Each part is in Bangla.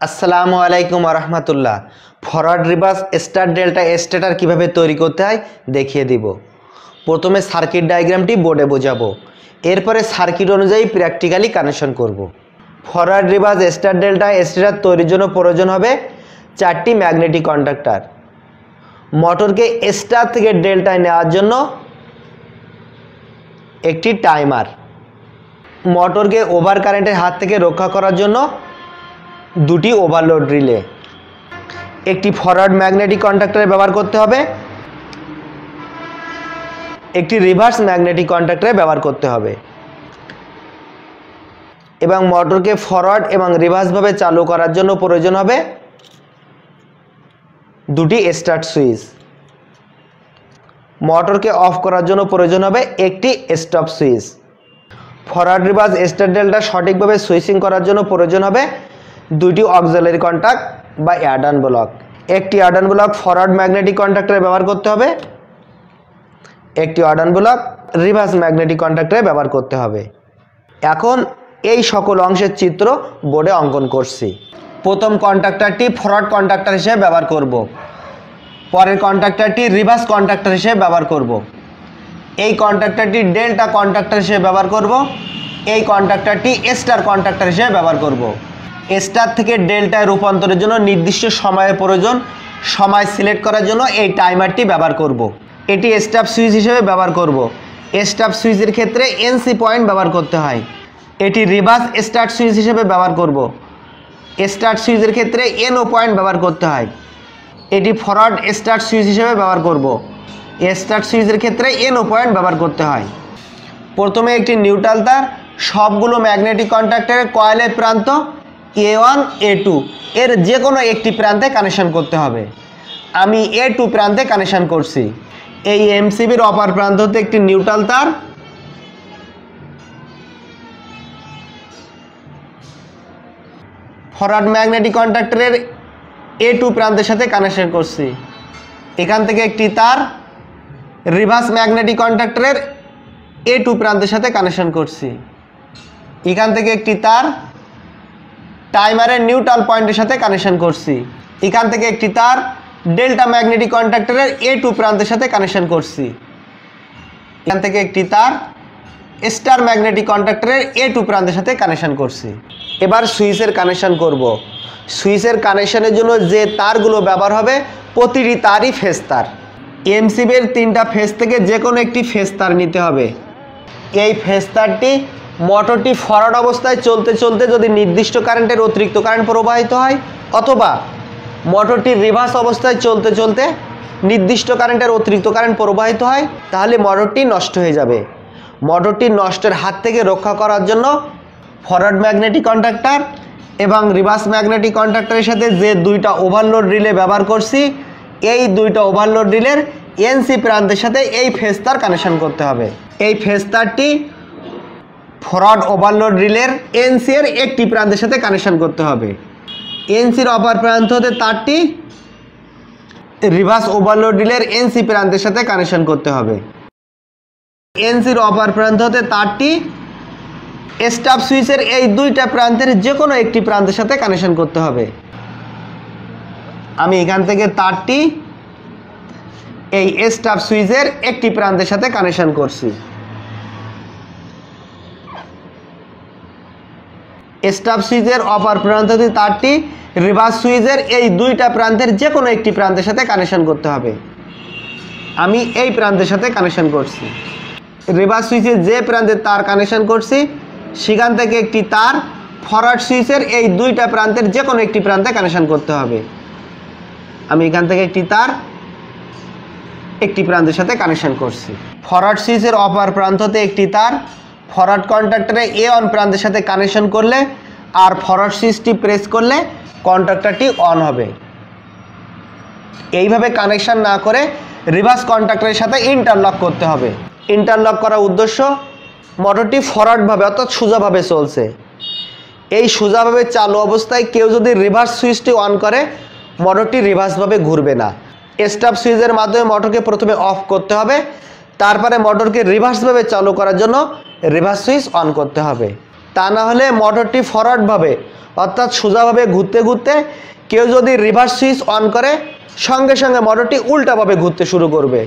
আসসালামু আলাইকুম রহমতুল্লাহ। Forward reverse star delta stator কীভাবে তৈরি করতে হয় দেখিয়ে দিব। প্রথমে সার্কিট ডায়াগ্রামটি বোর্ডে বোঝাবো, এরপরে সার্কিট অনুযায়ী প্র্যাকটিক্যালি কানেকশন করব। Forward reverse star delta stator তৈরির জন্য প্রয়োজন হবে 4টি ম্যাগনেটিক কন্ডাক্টর। মোটরকে স্টার থেকে ডেল্টায় নেওয়ার জন্য একটি টাইমার, মোটরকে ওভার কারেন্টের হাত থেকে রক্ষা করার জন্য দুটি ওভারলোড রিলে, একটি ফরওয়ার্ড ম্যাগনেটিক কন্ডাক্টর ব্যবহার করতে হবে, একটি রিভার্স ম্যাগনেটিক কন্ডাক্টর ব্যবহার করতে হবে এবং মোটরকে ফরওয়ার্ড এবং রিভার্সভাবে চালু করার জন্য প্রয়োজন হবে দুটি স্টার্ট সুইচ। মোটরকে অফ করার জন্য প্রয়োজন হবে একটি stop switch. Forward reverse star delta সঠিকভাবে সুইচিং করার জন্য প্রয়োজন হবে দুটি অক্সিলারি কন্টাক্ট বা অ্যাডান ব্লক। একটি অ্যাডান ব্লক ফরওয়ার্ড ম্যাগনেটিক কন্ডাক্টরে ব্যবহার করতে হবে, একটি অ্যাডান ব্লক রিভার্স ম্যাগনেটিক কন্ডাক্টরে ব্যবহার করতে হবে। এখন এই সকল অংশের চিত্র বোর্ডে অঙ্কন করছি। প্রথম কন্ডাক্টরটি ফরওয়ার্ড কন্ডাক্টর হিসেবে ব্যবহার করব, পরের কন্ডাক্টরটি রিভার্স কন্ডাক্টর হিসেবে ব্যবহার করব, এই কন্ডাক্টরটি ডেল্টা কন্ডাক্টর হিসেবে ব্যবহার করব, এই কন্ডাক্টরটি স্টার কন্ডাক্টর হিসেবে ব্যবহার করব। স্টার থেকে ডেল্টায় রূপান্তরের জন্য নির্দিষ্ট সময়ের প্রয়োজন, সময় সিলেক্ট করার জন্য এই টাইমারটি ব্যবহার করব। এটি স্টপ সুইচ হিসেবে ব্যবহার করব। স্টপ সুইচের ক্ষেত্রে এনসি পয়েন্ট ব্যবহার করতে হয়। এটি রিভার্স স্টার্ট সুইচ হিসেবে ব্যবহার করব। স্টার্ট সুইচের ক্ষেত্রে এনও পয়েন্ট ব্যবহার করতে হয়। এটি ফরওয়ার্ড স্টার্ট সুইচ হিসেবে ব্যবহার করব। স্টার্ট সুইচের ক্ষেত্রে এনও পয়েন্ট ব্যবহার করতে হয়। প্রথমে একটি নিউট্রাল তার সবগুলো ম্যাগনেটিক কন্ডাক্টরের কয়েলের প্রান্ত A1 A2 এর যে কোনো একটি প্রান্তে কানেকশন করতে হবে। আমি A2 প্রান্তে কানেকশন করছি। এই এমসিবির অপর প্রান্ত হতে একটি নিউট্রাল তার ফরওয়ার্ড ম্যাগনেটিক কন্ডাক্টরের A2 প্রান্তের সাথে কানেকশন করছি। এখান থেকে একটি তার রিভার্স ম্যাগনেটিক কন্ডাক্টরের A2 প্রান্তের সাথে কানেকশন করছি। এখান থেকে একটি তার টাইমারের নিউট্রাল পয়েন্টের সাথে কানেকশন করছি। এখান থেকে একটি তার ডেল্টা ম্যাগনেটিক কন্ডাক্টরের A2 প্রান্তের সাথে কানেকশন করছি। এখান থেকে একটি তার স্টার ম্যাগনেটিক কন্ডাক্টরের A2 প্রান্তের সাথে কানেকশন করছি। এবার সুইচের কানেকশন করব। সুইচের কানেকশনের জন্য যে তারগুলো ব্যবহার হবে প্রতিটি তারই ফেজ তার। এমসিবির 3টা ফেজ থেকে যে কোনো একটি ফেজ তার নিতে হবে। এই ফেজ তারটি মোটরটি ফরওয়ার্ড অবস্থায় চলতে চলতে যদি নির্দিষ্ট কারেন্টের অতিরিক্ত কারেন্ট প্রবাহিত হয়, অথবা মোটরটি রিভার্স অবস্থায় চলতে চলতে নির্দিষ্ট কারেন্টের অতিরিক্ত কারেন্ট প্রবাহিত হয়, তাহলে মোটরটি নষ্ট হয়ে যাবে। মোটরটি নষ্টের হাত থেকে রক্ষা করার জন্য ফরওয়ার্ড ম্যাগনেটিক কন্ডাক্টর এবং রিভার্স ম্যাগনেটিক কন্ডাক্টরের সাথে যে দুইটা ওভারলোড রিলে ব্যবহার করছি, এই দুইটা ওভারলোড রিলের এনসি প্রান্তের সাথে এই ফেজ তার কানেকশন করতে হবে। এই ফেজ তারটি ফরওয়ার্ড ওভারলোড রিলের এনসি এর একটি প্রান্তের সাথে কানেকশন করতে হবে। এনসির অপর প্রান্ত হতে তারটি রিভার্স ওভারলোড রিলের এনসি প্রান্তের সাথে কানেকশন করতে হবে। এনসির অপর প্রান্ত হতে তারটি স্টপ সুইচের এই দুইটা প্রান্তের যে কোনো একটি প্রান্তের সাথে কানেকশন করতে হবে। আমি এখান থেকে তারটি এই স্টপ সুইচের একটি প্রান্তের সাথে কানেকশন করছি। স্টপ সুইচের অপর প্রান্ত হতে তারটি রিভার্স সুইচের এই দুইটা প্রান্তের যে কোনো একটি প্রান্তের সাথে কানেকশন করতে হবে। আমি এই প্রান্তের সাথে কানেকশন করছি। রিভার্স সুইচের যে প্রান্তে তার কানেকশন করছি, সেখান থেকে একটি তার ফরওয়ার্ড সুইচের এই দুইটা প্রান্তের যে কোনো একটি প্রান্তে কানেকশন করতে হবে। আমি এখান থেকে একটি তার একটি প্রান্তের সাথে কানেকশন করছি। ফরওয়ার্ড সুইচের অপর প্রান্ততে একটি তার ফরওয়ার্ড কন্ডাক্টরে A1 প্রান্তের সাথে কানেকশন করলে আর ফরওয়ার্ড সুইচটি প্রেস করলে কন্ডাক্টরটি অন হবে। এইভাবে কানেকশন না করে রিভার্স কন্ডাক্টরের সাথে ইন্টারলক করতে হবে। ইন্টারলক করার উদ্দেশ্য, মোটরটি ফরওয়ার্ডভাবে অর্থাৎ সোজাভাবে চলছে। এই সোজাভাবে চালু অবস্থায় কেউ যদি রিভার্স সুইচটি অন করে, মোটরটি রিভার্সভাবে ঘুরবে না। স্টপ সুইচের মাধ্যমে মোটরকে প্রথমে অফ করতে হবে, তারপরে মোটরকে রিভার্সভাবে চালু করার জন্য রিভার্স সুইচ অন করতে হবে। তা না হলে মোটরটি ফরওয়ার্ডভাবে অর্থাৎ সোজাভাবে ঘুরতে ঘুরতে কেউ যদি রিভার্স সুইচ অন করে সঙ্গে সঙ্গে মোটরটি উল্টাভাবে ঘুরতে শুরু করবে।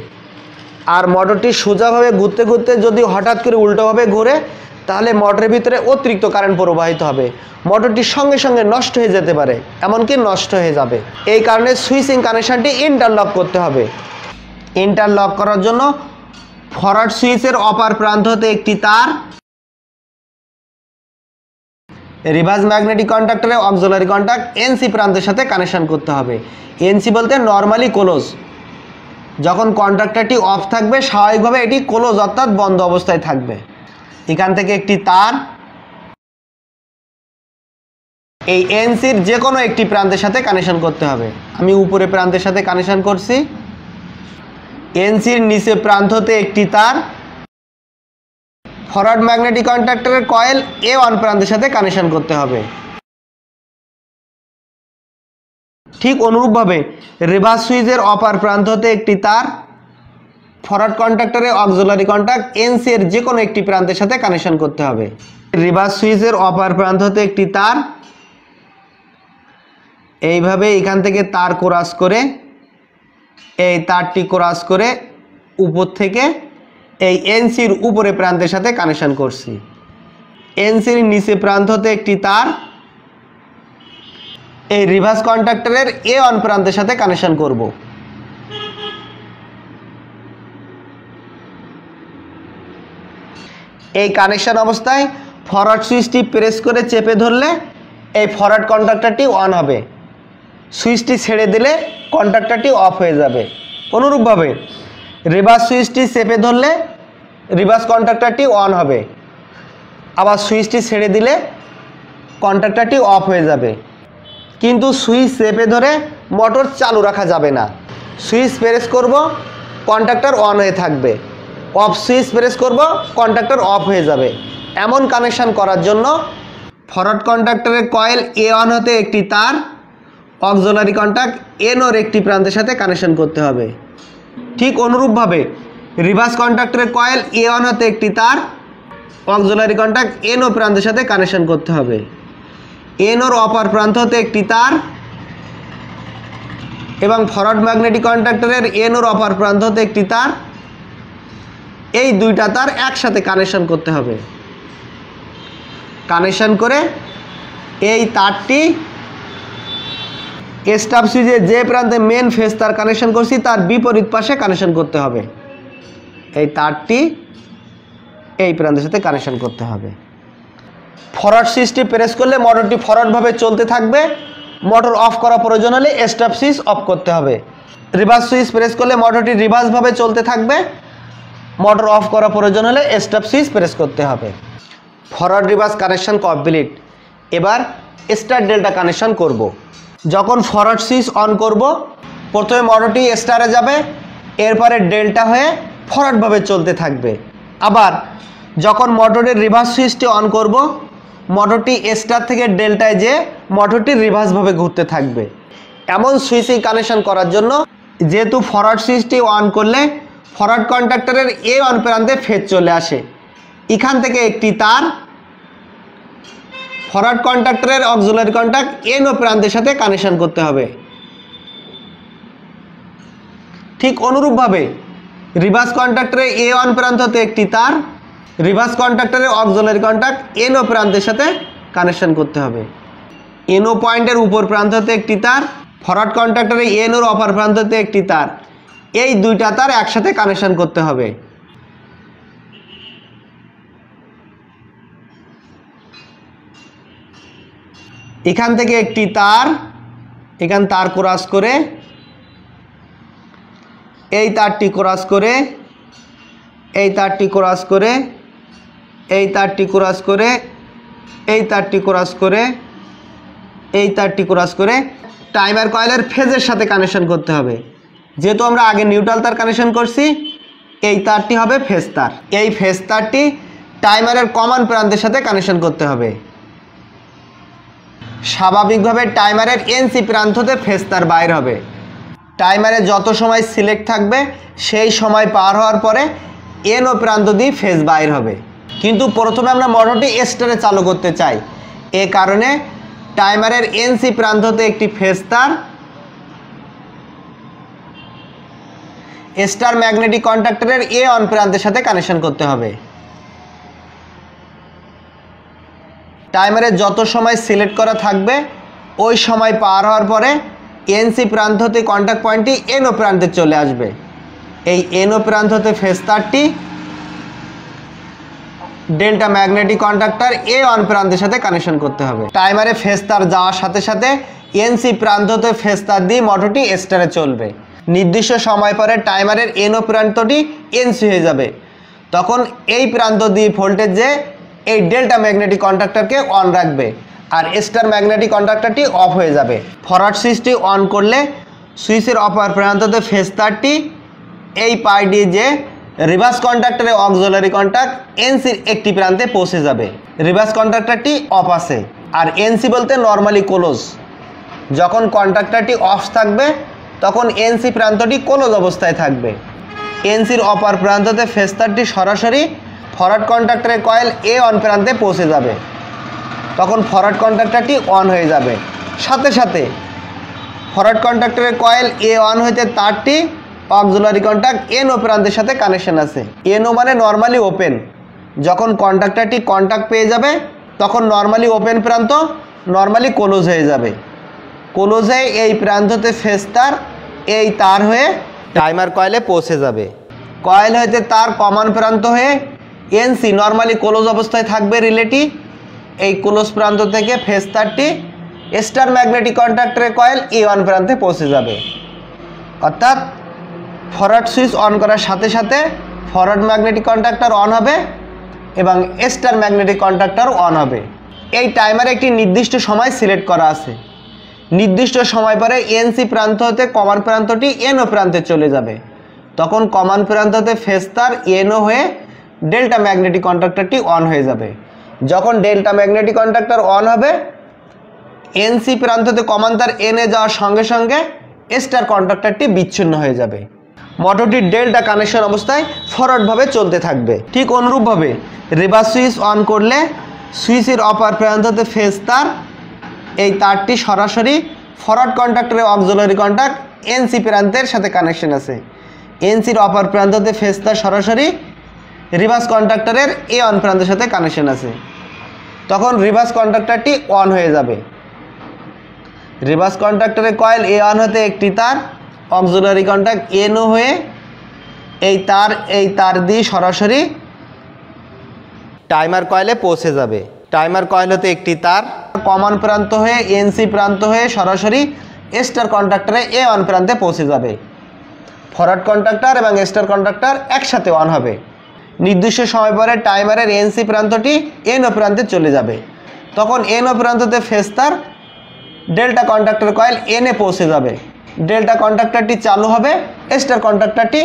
আর মোটরটি সোজাভাবে ঘুরতে ঘুরতে যদি হঠাৎ করে উল্টোভাবে ঘুরে তাহলে মোটরের ভিতরে অতিরিক্ত কারেন্ট প্রবাহিত হবে, মোটরটি সঙ্গে সঙ্গে নষ্ট হয়ে যেতে পারে, এমনকি নষ্ট হয়ে যাবে। এই কারণে সুইচিং কানেকশানটি ইন্টারলক করতে হবে। ইন্টারলক করার জন্য ফরওয়ার্ড সুইচের অপর প্রান্ত হতে একটি তার রিভার্স ম্যাগনেটিক কন্ডাক্টরের অক্সিলারি কন্টাক্ট এনসি প্রান্তের সাথে কানেকশন করতে হবে। এনসি বলতে নর্মালি ক্লোজ। যখন কন্ডাক্টরটি অফ থাকবে স্বাভাবিকভাবে এটি ক্লোজ অর্থাৎ বন্ধ অবস্থায় থাকবে। এখান থেকে একটি তার এই এনসির যে কোনো একটি প্রান্তের সাথে কানেকশন করতে হবে। আমি উপরে প্রান্তের সাথে কানেকশন করছি। এনসির নিচে প্রান্ত হতে একটি তার ফরওয়ার্ড ম্যাগনেটিক কন্ডাক্টরের কয়েল A1 প্রান্তের সাথে কানেকশন করতে হবে। ঠিক অনুরূপভাবে রিভার্স সুইচের অপর প্রান্ত হতে একটি তার ফরওয়ার্ড কন্ডাক্টরের অক্সিলারি কন্টাক্ট এনসি এর যে কোনো একটি প্রান্তের সাথে কানেকশন করতে হবে। রিভার্স সুইচের অপর প্রান্ত হতে একটি তার এইভাবে এখান থেকে তার ক্রস করে এই তারটি ক্রস করে উপর থেকে এই এনসির উপরে প্রান্তের সাথে কানেকশন করছি। এনসির নিচে প্রান্ত হতে একটি তার এই রিভার্স কন্ডাক্টরের A1 প্রান্তের সাথে কানেকশন করব। এই কানেকশন অবস্থায় ফরওয়ার্ড সুইচটি প্রেস করে চেপে ধরলে এই ফরওয়ার্ড কন্ডাক্টরটি অন হবে, সুইচটি ছেড়ে দিলে কন্ডাক্টরটি অফ হয়ে যাবে। অনুরূপভাবে রিভার্স সুইচটি চেপে ধরলে রিভার্স কন্ডাক্টরটি অন হবে, আবার সুইচটি ছেড়ে দিলে কন্ডাক্টরটি অফ হয়ে যাবে। কিন্তু সুইচ চেপে ধরে মোটর চালু রাখা যাবে না। সুইচ প্রেস করব কন্ডাক্টর অন হয়ে থাকবে, অফ সুইচ প্রেস করব কন্ডাক্টর অফ হয়ে যাবে। এমন কানেকশন করার জন্য ফরওয়ার্ড কন্ডাক্টরের কয়েল A1 হতে একটি তার অক্সিলারি কন্টাক্ট N-এর একটি প্রান্তের সাথে কানেকশন করতে হবে। ঠিক অনুরূপভাবে রিভার্স কন্ডাক্টরের কয়েল A1 হতে একটি তার অক্সিলারি কন্টাক্ট N-ও প্রান্তের সাথে কানেকশন করতে হবে। N-এর অপর প্রান্ত হতে একটি তার এবং ফরওয়ার্ড ম্যাগনেটিক কন্ডাক্টরের N-এর অপর প্রান্ত হতে একটি তার, এই দুইটা তার একসাথে কানেকশন করতে হবে। কানেকশন করে এই তারটি স্টাব সুইচে যে প্রান্তে মেন ফেজ তার কানেকশন করছি তার বিপরীত পাশে কানেকশন করতে হবে। এই তারটি এই প্রান্তের সাথে কানেকশন করতে হবে। ফরওয়ার্ড সুইচটি প্রেস করলে মোটরটি ফরওয়ার্ডভাবে চলতে থাকবে, মোটর অফ করা প্রয়োজন হলে স্টপ সুইচ অফ করতে হবে। রিভার্স সুইচ প্রেস করলে মোটরটি রিভার্সভাবে চলতে থাকবে, মোটর অফ করা প্রয়োজন হলে স্টপ সুইচ প্রেস করতে হবে। Forward reverse connection complete. এবার স্টার ডেল্টা কানেকশন করব। যখন ফরওয়ার্ড সুইচ অন করব প্রথমে মোটরটি স্টারে যাবে, এরপরে ডেল্টা হয়ে ফরওয়ার্ডভাবে চলতে থাকবে। আবার যখন মোটরের রিভার্স সুইচটি অন করব মোটরটি স্টার থেকে ডেল্টায় যে মোটরটি রিভার্সভাবে ঘুরতে থাকবে। এমন সুইচিং কানেকশন করার জন্য যেহেতু ফরওয়ার্ড সুইচটি অন করলে ফরওয়ার্ড কন্ডাক্টরের A1 প্রান্তে ফেজ চলে আসে, এখান থেকে একটি তার ফরওয়ার্ড কন্ডাক্টরের অক্সিলারি কন্টাক্ট N-ও প্রান্তের সাথে কানেকশন করতে হবে। ঠিক অনুরূপভাবে রিভার্স কন্ডাক্টরের A1 প্রান্ত হতে একটি তার রিভার্স কন্ডাক্টরের অক্সিলারি কন্টাক্ট N-ও প্রান্তের সাথে কানেকশন করতে হবে। N-ও পয়েন্টের উপর প্রান্ত হতে একটি তার ফরওয়ার্ড কন্ডাক্টরের N-ওর অপর প্রান্ত হতে একটি তার, এই দুইটা তার একসাথে কানেকশন করতে হবে। এখান থেকে একটি তার এখান তার ক্রস করে এই তারটি ক্রস করে এই তারটি ক্রস করে এই তারটি ক্রস করে এই তারটি ক্রস করে এই তারটি ক্রস করে টাইমার কয়েলের ফেজের সাথে কানেকশন করতে হবে। যেহেতু আমরা আগে নিউট্রাল তার কানেকশন করছি, এই তারটি হবে ফেজ তার। এই ফেজ তারটি টাইমারের কমন প্রান্তের সাথে কানেকশন করতে হবে। স্বাভাবিকভাবে টাইমারের এনসি প্রান্ত হতে ফেজ তার বাইর হবে। টাইমারে যত সময় সিলেক্ট থাকবে সেই সময় পার হওয়ার পরে N-ও প্রান্ত দিয়ে ফেজ বাইর হবে। কিন্তু প্রথমে আমরা মোটরটি স্টারে চালু করতে চাই। এ কারণে টাইমারের এনসি প্রান্ততে একটি ফেজ তার স্টার ম্যাগনেটিক কন্ডাক্টরের এ অন প্রান্তের সাথে কানেকশন করতে হবে। টাইমারে যত সময় সিলেক্ট করা থাকবে ওই সময় পার হওয়ার পরে এনসি প্রান্ত হতে কন্ট্যাক্ট পয়েন্টটি এনও প্রান্তে চলে আসবে। এই এনও প্রান্ত হতে ফেজ তারটি ডেল্টা ম্যাগনেটিক কন্ডাক্টর এ অন প্রান্তের সাথে কানেকশন করতে হবে। টাইমারে ফেজ তার যাওয়ার সাথে সাথে এনসি প্রান্ত হতে ফেজ তার দিয়ে মোটরটি স্টারে চলবে। নির্দিষ্ট সময় পরে টাইমারের এনও প্রান্তটি এনসি হয়ে যাবে। তখন এই প্রান্ত দিয়ে ভোল্টেজ যে এই ডেল্টা ম্যাগনেটিক কন্ডাক্টরকে অন রাখবে আর স্টার ম্যাগনেটিক কন্ডাক্টরটি অফ হয়ে যাবে। ফরওয়ার্ড সুইচটি অন করলে সুইচের অপর প্রান্ততে ফেজ তারটি এই পাই দিয়ে যে রিভার্স কন্ডাক্টরে অক্সিলারি কন্ট্যাক্ট এনসির একটি প্রান্তে পৌঁছে যাবে। রিভার্স কন্ডাক্টরটি অফ আছে আর এনসি বলতে নর্মালি ক্লোজ। যখন কন্ডাক্টরটি অফ থাকবে তখন এনসি প্রান্তটি ক্লোজ অবস্থায় থাকবে। এনসির অপর প্রান্ততে ফেজ তারটি সরাসরি ফরওয়ার্ড কন্ডাক্টরের কয়েল এ অন প্রান্তে পৌঁছে যাবে। তখন ফরওয়ার্ড কন্ডাক্টরটি অন হয়ে যাবে। সাথে সাথে ফরওয়ার্ড কন্ডাক্টরের কয়েল এ অন হইতে তারটি অক্সিলারি কন্ট্যাক্ট এনও প্রান্তের সাথে কানেকশন আছে। এনও মানে নর্মালি ওপেন। যখন কন্ডাক্টরটি কন্ট্যাক্ট পেয়ে যাবে তখন নর্মালি ওপেন প্রান্ত নর্মালি ক্লোজ হয়ে যাবে। ক্লোজ হয়ে এই প্রান্ততে ফেজ তার এই তার হয়ে টাইমার কয়েলে পৌঁছে যাবে। কয়েল হইতে তার কমন প্রান্ত হয়ে এনসি নর্মালি ক্লোজ অবস্থায় থাকবে রিলেটি। এই ক্লোজ প্রান্ত থেকে ফেজ তারটি স্টার ম্যাগনেটিক কন্ডাক্টরের কয়েল এ অন প্রান্তে পৌঁছে যাবে। অর্থাৎ ফরওয়ার্ড সুইচ অন করার সাথে সাথে ফরওয়ার্ড ম্যাগনেটিক কন্ডাক্টর অন হবে এবং স্টার ম্যাগনেটিক কন্ডাক্টর অন হবে। এই টাইমারে একটি নির্দিষ্ট সময় সিলেক্ট করা আছে। নির্দিষ্ট সময় পরে এনসি প্রান্ত হতে কমন প্রান্তটি এনও প্রান্তে চলে যাবে। তখন কমন প্রান্ত হতে ফেজ তার এনও হয়ে ডেল্টা ম্যাগনেটিক কন্ডাক্টরটি অন হয়ে যাবে। যখন ডেল্টা ম্যাগনেটিক কন্ডাক্টর অন হবে এনসি প্রান্ত হতে কমন তার এনে যাওয়ার সঙ্গে সঙ্গে স্টার কন্ডাক্টরটি বিচ্ছিন্ন হয়ে যাবে। মোটরটি ডেল্টা কানেকশন অবস্থায় ফরওয়ার্ডভাবে চলতে থাকবে। ঠিক অনুরূপভাবে রিভার্স সুইচ অন করলে সুইচের অপর প্রান্ত হতে ফেজ তার এই তারটি সরাসরি ফরওয়ার্ড কন্ডাক্টরের অক্সিলারি কন্ট্যাক্ট এনসি প্রান্তের সাথে কানেকশন আছে। এনসির অপর প্রান্ত হতে ফেজ তার সরাসরি রিভার্স কন্ডাক্টরের এ অন প্রান্তের সাথে কানেকশন আছে। তখন রিভার্স কন্ডাক্টরটি অন হয়ে যাবে। রিভার্স কন্ডাক্টরের কয়েল এ অন হতে একটি তার অক্সিলারি কন্ট্যাক্ট এনও হয়ে এই তার দিয়ে সরাসরি টাইমার কয়েলে পৌঁছে যাবে। টাইমার কয়েল হতে একটি তার কমন প্রান্ত হয়ে এনসি প্রান্ত হয়ে সরাসরি স্টার কন্ডাক্টরে এ অন প্রান্তে পৌঁছে যাবে। ফরওয়ার্ড কন্ডাক্টর এবং স্টার কন্ডাক্টর একসাথে অন হবে। নির্দিষ্ট সময় পরে টাইমারের এনসি প্রান্তটি এনও প্রান্তে চলে যাবে। তখন এনও প্রান্ততে ফেজ তার ডেল্টা কন্ডাক্টর কয়েল এনে পৌঁছে যাবে। ডেল্টা কন্ডাক্টরটি চালু হবে, স্টার কন্ডাক্টরটি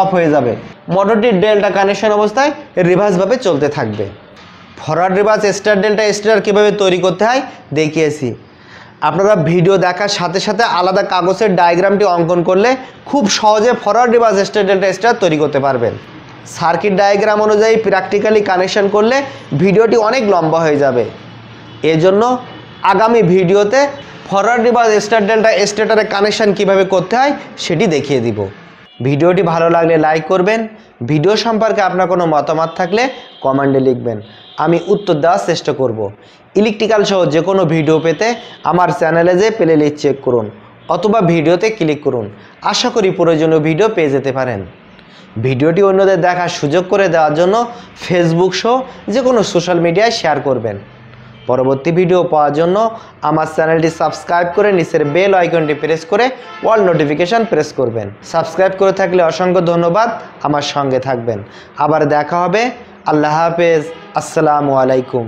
অফ হয়ে যাবে। মোটরটি ডেল্টা কানেকশন অবস্থায় রিভার্সভাবে চলতে থাকবে। Forward reverse star delta star কীভাবে তৈরি করতে হয় দেখিয়েছি। আপনারা ভিডিও দেখার সাথে সাথে আলাদা কাগজের ডায়াগ্রামটি অঙ্কন করলে খুব সহজে forward reverse star delta star তৈরি করতে পারবেন। সার্কিট ডায়াগ্রাম অনুযায়ী প্র্যাকটিক্যালি কানেকশন করলে ভিডিওটি অনেক লম্বা হয়ে যাবে। এজন্য আগামী ভিডিওতে ফরওয়ার্ড রিভার্স স্টার ডেল্টা স্টেটরের কানেকশন কিভাবে করতে হয় সেটি দেখিয়ে দিব। ভিডিওটি ভালো লাগলে লাইক করবেন। ভিডিও সম্পর্কে আপনার কোনো মতামত থাকলে কমেন্টে লিখবেন, আমি উত্তর দেওয়ার চেষ্টা করব। ইলেকট্রিক্যাল সহ যে কোনো ভিডিও পেতে আমার চ্যানেলে যেয়ে প্লে লিস্ট চেক করুন অথবা ভিডিওতে ক্লিক করুন। আশা করি প্রয়োজনীয় ভিডিও পেয়ে যেতে পারেন। ভিডিওটি অন্যদের দেখার সুযোগ করে দেওয়ার জন্য ফেসবুক সহ যে কোনো সোশ্যাল মিডিয়ায় শেয়ার করবেন। পরবর্তী ভিডিও পাওয়ার জন্য আমার চ্যানেলটি সাবস্ক্রাইব করে নিচের বেল আইকনটি প্রেস করে অল নোটিফিকেশান প্রেস করবেন। সাবস্ক্রাইব করে থাকলে অসংখ্য ধন্যবাদ, আমার সঙ্গে থাকবেন। আবার দেখা হবে। আল্লাহ হাফেজ। আসসালামু আলাইকুম।